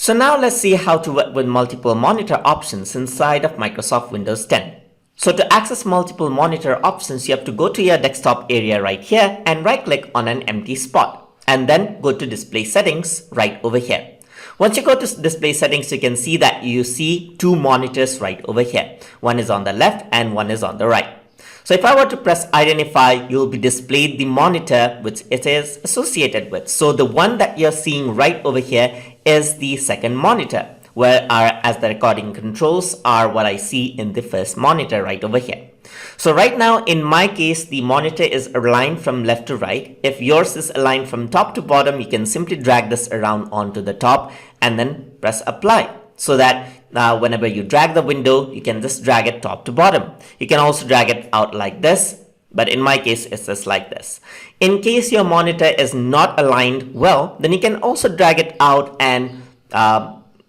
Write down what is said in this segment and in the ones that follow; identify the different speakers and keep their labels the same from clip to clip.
Speaker 1: So now let's see how to work with multiple monitor options inside of Microsoft Windows 10. So to access multiple monitor options, you have to go to your desktop area right here and right click on an empty spot and then go to display settings right over here. Once you go to display settings, you can see that you see two monitors right over here. One is on the left and one is on the right. So if I were to press identify, you'll be displayed the monitor which it is associated with. So the one that you're seeing right over here is the second monitor, whereas the recording controls are what I see in the first monitor right over here. So right now, in my case, the monitor is aligned from left to right. If yours is aligned from top to bottom, you can simply drag this around onto the top and then press apply. So that whenever you drag the window, you can just drag it top to bottom. You can also drag it out like this, but in my case, it's just like this. In case your monitor is not aligned well, then you can also drag it out and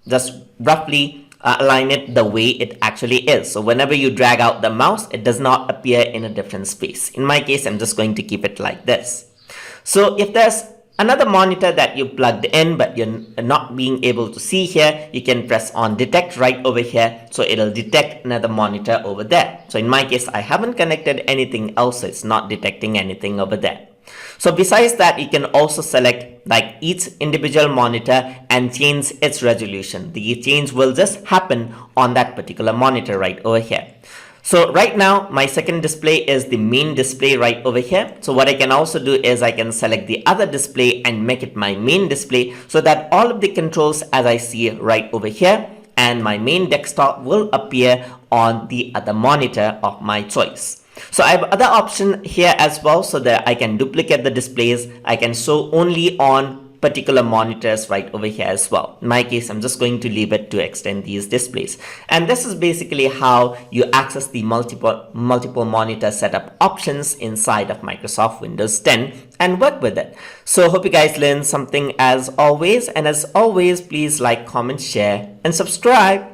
Speaker 1: just roughly align it the way it actually is. So whenever you drag out the mouse, it does not appear in a different space. In my case, I'm just going to keep it like this. So if there's another monitor that you plugged in but you're not being able to see here, you can press on detect right over here, so it'll detect another monitor over there. So in my case, I haven't connected anything else, so it's not detecting anything over there. So besides that, you can also select like each individual monitor and change its resolution. The change will just happen on that particular monitor right over here. So right now, my second display is the main display right over here. So what I can also do is I can select the other display and make it my main display so that all of the controls as I see right over here and my main desktop will appear on the other monitor of my choice. So I have other option here as well so that I can duplicate the displays. I can show only on particular monitors right over here as well. In my case, I'm just going to leave it to extend these displays. And this is basically how you access the multiple monitor setup options inside of Microsoft Windows 10 and work with it. So hope you guys learned something as always. And as always, please like, comment, share, and subscribe.